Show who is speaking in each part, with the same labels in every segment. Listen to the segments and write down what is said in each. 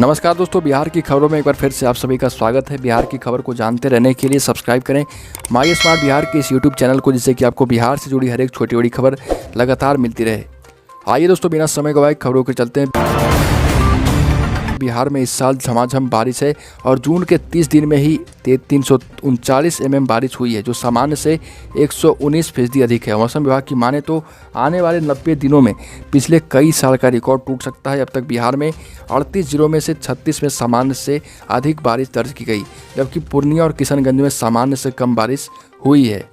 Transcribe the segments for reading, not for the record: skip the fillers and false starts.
Speaker 1: नमस्कार दोस्तों, बिहार की खबरों में एक बार फिर से आप सभी का स्वागत है। बिहार की खबर को जानते रहने के लिए सब्सक्राइब करें माई स्मार्ट बिहार के इस यूट्यूब चैनल को, जिससे कि आपको बिहार से जुड़ी हर एक छोटी बड़ी खबर लगातार मिलती रहे। आइए दोस्तों, बिना समय गवाए खबरों के चलते हैं। बिहार में इस साल झमाझम बारिश है और जून के 30 दिन में ही 339 mm बारिश हुई है, जो सामान्य से 119% अधिक है। मौसम विभाग की माने तो आने वाले 90 दिनों में पिछले कई साल का रिकॉर्ड टूट सकता है। अब तक बिहार में 38 जिलों में से 36 में सामान्य से अधिक बारिश दर्ज की गई, जबकि पूर्णिया और किशनगंज में सामान्य से कम बारिश हुई है।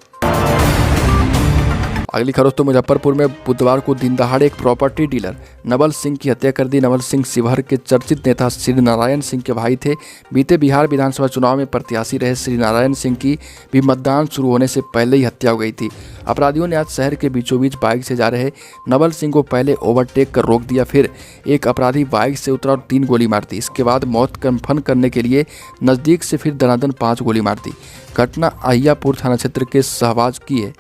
Speaker 1: अगली खबर तो मुजफ्फरपुर में बुधवार को दिन दहाड़े एक प्रॉपर्टी डीलर नवल सिंह की हत्या कर दी। नवल सिंह शिवहर के चर्चित नेता श्री नारायण सिंह के भाई थे। बीते बिहार विधानसभा चुनाव में प्रत्याशी रहे श्री नारायण सिंह की भी मतदान शुरू होने से पहले ही हत्या हो गई थी। अपराधियों ने आज शहर के बीचों बीच बाइक से जा रहे नवल सिंह को पहले ओवरटेक कर रोक दिया, फिर एक अपराधी बाइक से उतरा और 3 गोली मार दी। इसके बाद मौत कन्फर्म करने के लिए नज़दीक से फिर दनादन 5 गोली मार दी। घटना अहियापुर थाना क्षेत्र के सहवाज की है।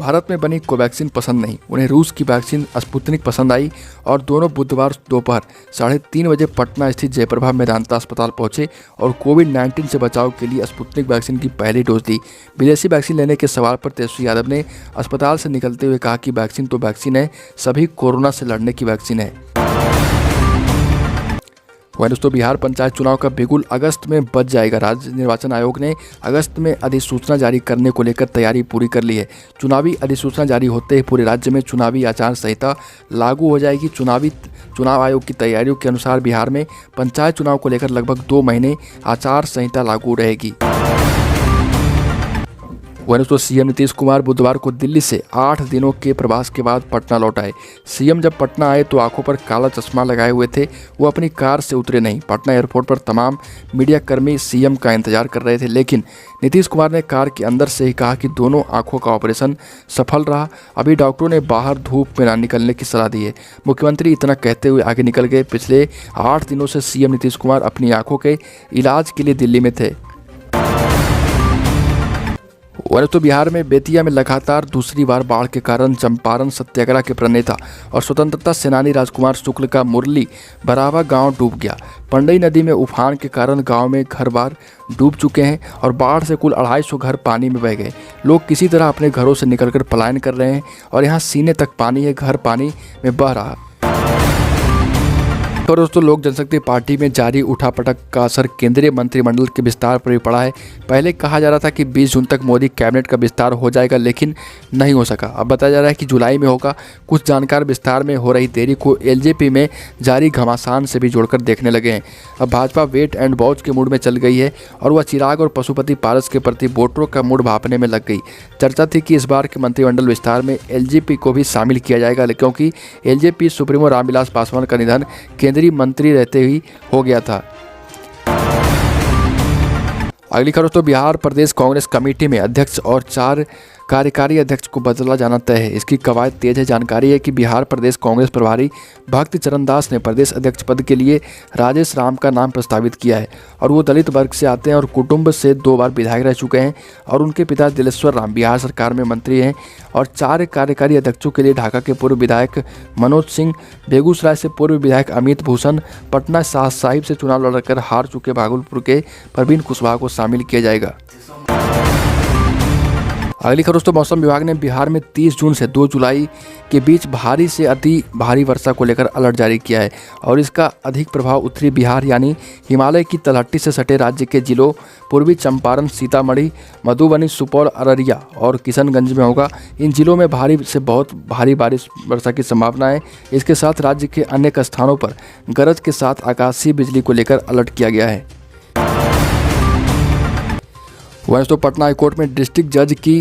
Speaker 1: भारत में बनी कोवैक्सीन पसंद नहीं, उन्हें रूस की वैक्सीन स्पुतनिक पसंद आई और दोनों बुधवार दोपहर 3:30 बजे पटना स्थित जयप्रभा मेदांता अस्पताल पहुंचे और कोविड-19 से बचाव के लिए स्पुतनिक वैक्सीन की पहली डोज दी। विदेशी वैक्सीन लेने के सवाल पर तेजस्वी यादव ने अस्पताल से निकलते हुए कहा कि वैक्सीन तो वैक्सीन है, सभी कोरोना से लड़ने की वैक्सीन है। वहीं दोस्तों, बिहार पंचायत चुनाव का बिगुल अगस्त में बज जाएगा। राज्य निर्वाचन आयोग ने अगस्त में अधिसूचना जारी करने को लेकर तैयारी पूरी कर ली है। चुनावी अधिसूचना जारी होते ही पूरे राज्य में चुनावी आचार संहिता लागू हो जाएगी। चुनाव आयोग की तैयारियों के अनुसार बिहार में पंचायत चुनाव को लेकर लगभग 2 महीने आचार संहिता लागू रहेगी। वहीं दोस्तों, सीएम नीतीश कुमार बुधवार को दिल्ली से 8 दिनों के प्रवास के बाद पटना लौट आए। सीएम जब पटना आए तो आंखों पर काला चश्मा लगाए हुए थे। वो अपनी कार से उतरे नहीं। पटना एयरपोर्ट पर तमाम मीडियाकर्मी सीएम का इंतजार कर रहे थे, लेकिन नीतीश कुमार ने कार के अंदर से ही कहा कि दोनों आंखों का ऑपरेशन सफल रहा। अभी डॉक्टरों ने बाहर धूप में ना निकलने की सलाह दी है। मुख्यमंत्री इतना कहते हुए आगे निकल गए। पिछले 8 दिनों से सीएम नीतीश कुमार अपनी आंखों के इलाज के लिए दिल्ली में थे। वह तो बिहार में बेतिया में लगातार दूसरी बार बाढ़ के कारण चंपारण सत्याग्रह के प्रणेता और स्वतंत्रता सेनानी राजकुमार शुक्ल का मुरली बरावा गांव डूब गया। पंडई नदी में उफान के कारण गांव में घर बार डूब चुके हैं और बाढ़ से कुल 250 घर पानी में बह गए। लोग किसी तरह अपने घरों से निकलकर पलायन कर रहे हैं और यहाँ सीने तक पानी है, घर पानी में बह रहा। और दोस्तों, लोक जनशक्ति पार्टी में जारी उठापटक का असर केंद्रीय मंत्रिमंडल के विस्तार पर भी पड़ा है। पहले कहा जा रहा था कि 20 जून तक मोदी कैबिनेट का विस्तार हो जाएगा, लेकिन नहीं हो सका। अब बताया जा रहा है कि जुलाई में होगा। कुछ जानकार विस्तार में हो रही देरी को एलजेपी में जारी घमासान से भी जोड़कर देखने लगे हैं। अब भाजपा वेट एंड वॉच के मूड में चल गई है और वह चिराग और पशुपति पारस के प्रति वोटरों का मूड भांपने में लग गई। चर्चा थी कि इस बार के मंत्रिमंडल विस्तार में एलजेपी को भी शामिल किया जाएगा, क्योंकि एलजेपी सुप्रीमो रामविलास पासवान का निधन केंद्रीय मंत्री रहते ही हो गया था। अगली खबर तो बिहार प्रदेश कांग्रेस कमेटी में अध्यक्ष और 4 कार्यकारी अध्यक्ष को बदला जाना तय है। इसकी कवायद तेज है। जानकारी है कि बिहार प्रदेश कांग्रेस प्रभारी भक्ति चरण दास ने प्रदेश अध्यक्ष पद के लिए राजेश राम का नाम प्रस्तावित किया है और वो दलित वर्ग से आते हैं और कुटुंब से 2 बार विधायक रह चुके हैं और उनके पिता दिलेश्वर राम बिहार सरकार में मंत्री हैं। और 4 कार्यकारी अध्यक्षों के लिए ढाका के पूर्व विधायक मनोज सिंह, बेगूसराय से पूर्व विधायक अमित भूषण, पटना साहिब से चुनाव लड़कर हार चुके भागलपुर के परवीन कुशवाहा को शामिल किया जाएगा। अगली खबर दोस्तों, मौसम विभाग ने बिहार में 30 जून से 2 जुलाई के बीच भारी से अति भारी वर्षा को लेकर अलर्ट जारी किया है और इसका अधिक प्रभाव उत्तरी बिहार यानी हिमालय की तलहटी से सटे राज्य के जिलों पूर्वी चंपारण, सीतामढ़ी, मधुबनी, सुपौल, अररिया और किशनगंज में होगा। इन जिलों में भारी से बहुत भारी बारिश वर्षा की संभावना है। इसके साथ राज्य के अनेक स्थानों पर गरज के साथ आकाशीय बिजली को लेकर अलर्ट किया गया है। वहीं तो पटना हाईकोर्ट में डिस्ट्रिक्ट जज की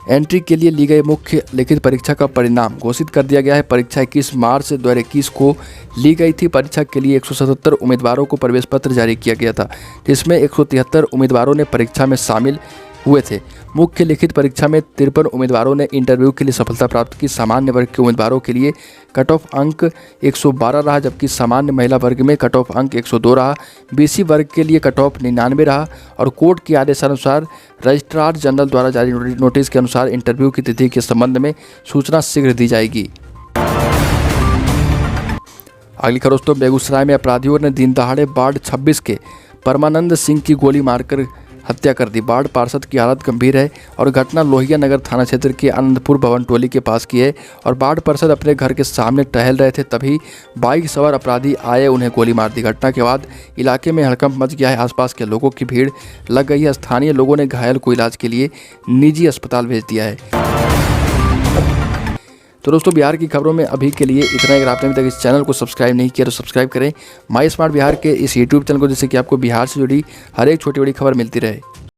Speaker 1: एंट्री के लिए ली गई मुख्य लिखित परीक्षा का परिणाम घोषित कर दिया गया है। परीक्षा 21 मार्च 2021 को ली गई थी। परीक्षा के लिए 177 उम्मीदवारों को प्रवेश पत्र जारी किया गया था, जिसमें 173 उम्मीदवारों ने परीक्षा में शामिल हुए थे। मुख्य लिखित परीक्षा में 53 उम्मीदवारों ने इंटरव्यू के लिए सफलता प्राप्त की। सामान्य वर्ग के उम्मीदवारों के लिए कट ऑफ अंक 112 रहा, जबकि सामान्य महिला वर्ग में कट ऑफ अंक 102 रहा। बीसी वर्ग के लिए कट ऑफ 99 रहा और कोर्ट के आदेशानुसार रजिस्ट्रार जनरल द्वारा जारी नोटिस के अनुसार इंटरव्यू की तिथि के संबंध में सूचना शीघ्र दी जाएगी। अगली खबर दोस्तों, बेगूसराय में अपराधियों ने दिन दहाड़े वार्ड 26 के परमानंद सिंह की गोली मारकर हत्या कर दी। वार्ड पार्षद की हालत गंभीर है और घटना लोहिया नगर थाना क्षेत्र के आनंदपुर भवन टोली के पास की है। और वार्ड पार्षद अपने घर के सामने टहल रहे थे, तभी बाइक सवार अपराधी आए, उन्हें गोली मार दी। घटना के बाद इलाके में हड़कंप मच गया है। आसपास के लोगों की भीड़ लग गई है। स्थानीय लोगों ने घायल को इलाज के लिए निजी अस्पताल भेज दिया है। तो दोस्तों, बिहार की खबरों में अभी के लिए इतना ही। अगर आपने अभी तक इस चैनल को सब्सक्राइब नहीं किया तो सब्सक्राइब करें माई स्मार्ट बिहार के इस यूट्यूब चैनल को, जिससे कि आपको बिहार से जुड़ी हर एक छोटी बड़ी खबर मिलती रहे।